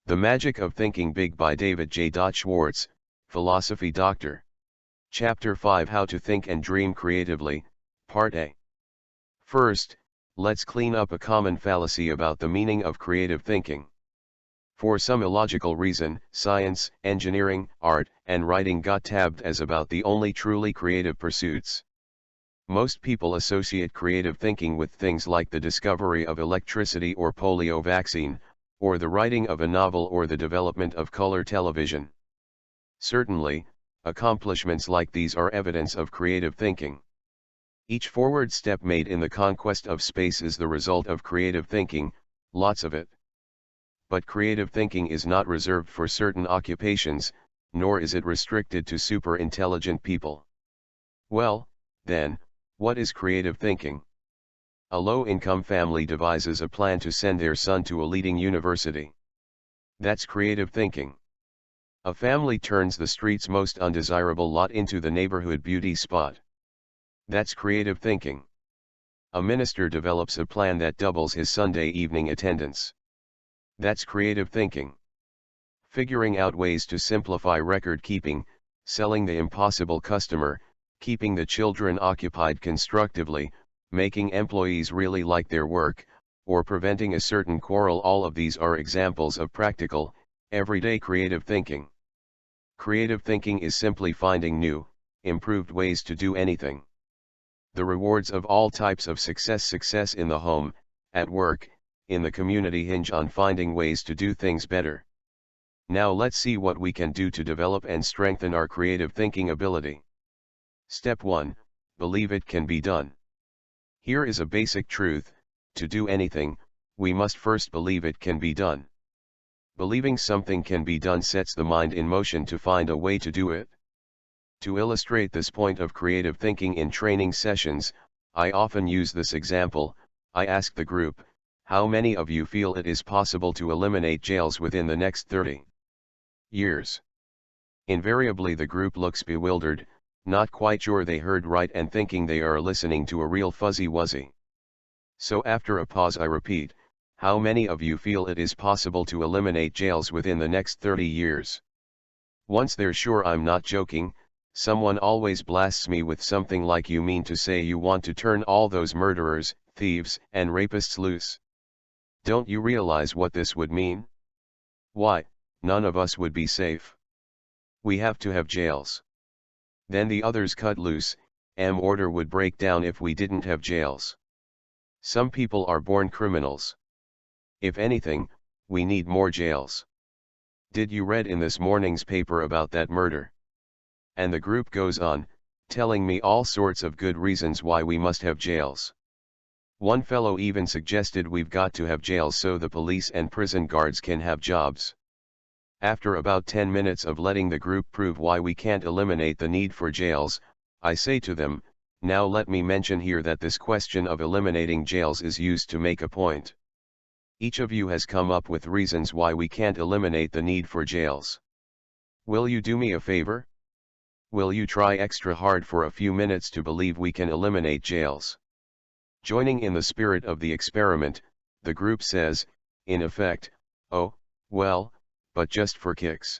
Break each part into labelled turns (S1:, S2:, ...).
S1: The Magic of Thinking Big by David J. Schwartz, Philosophy Doctor. Chapter 5, How to Think and Dream Creatively, Part A. First, let's clean up a common fallacy about the meaning of creative thinking. For some illogical reason, science, engineering, art, and writing got tabbed as about the only truly creative pursuits. Most people associate creative thinking with things like the discovery of electricity or polio vaccine, or the writing of a novel or the development of color television. Certainly, accomplishments like these are evidence of creative thinking. Each forward step made in the conquest of space is the result of creative thinking, lots of it. But creative thinking is not reserved for certain occupations, nor is it restricted to super intelligent people. Well, then, what is creative thinking? A low-income family devises a plan to send their son to a leading university. That's creative thinking. A family turns the street's most undesirable lot into the neighborhood beauty spot. That's creative thinking. A minister develops a plan that doubles his Sunday evening attendance. That's creative thinking. Figuring out ways to simplify record keeping, selling the impossible customer, keeping the children occupied constructively, making employees really like their work, or preventing a certain quarrel, all of these are examples of practical, everyday creative thinking. Creative thinking is simply finding new, improved ways to do anything. The rewards of all types of success in the home, at work, in the community hinge on finding ways to do things better. Now let's see what we can do to develop and strengthen our creative thinking ability. Step 1, believe it can be done. Here is a basic truth: to do anything, we must first believe it can be done. Believing something can be done sets the mind in motion to find a way to do it. To illustrate this point of creative thinking in training sessions, I often use this example. I ask the group, how many of you feel it is possible to eliminate jails within the next 30 years? Invariably the group looks bewildered, not quite sure they heard right and thinking they are listening to a real fuzzy-wuzzy. So after a pause I repeat, how many of you feel it is possible to eliminate jails within the next 30 years? Once they're sure I'm not joking, someone always blasts me with something like, you mean to say you want to turn all those murderers, thieves, and rapists loose? Don't you realize what this would mean? Why, none of us would be safe. We have to have jails. Then the others cut loose, order would break down if we didn't have jails. Some people are born criminals. If anything, we need more jails. Did you read in this morning's paper about that murder? And the group goes on, telling me all sorts of good reasons why we must have jails. One fellow even suggested we've got to have jails so the police and prison guards can have jobs. After about 10 minutes of letting the group prove why we can't eliminate the need for jails, I say to them, now let me mention here that this question of eliminating jails is used to make a point. Each of you has come up with reasons why we can't eliminate the need for jails. Will you do me a favor? Will you try extra hard for a few minutes to believe we can eliminate jails? Joining in the spirit of the experiment, the group says, in effect, oh, well, but just for kicks.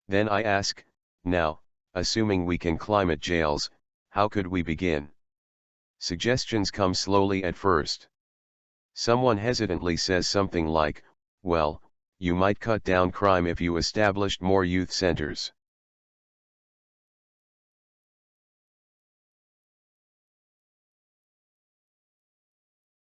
S1: Then I ask, now, assuming we can climate jails, how could we begin? Suggestions come slowly at first. Someone hesitantly says something like, well, you might cut down crime if you established more youth centers.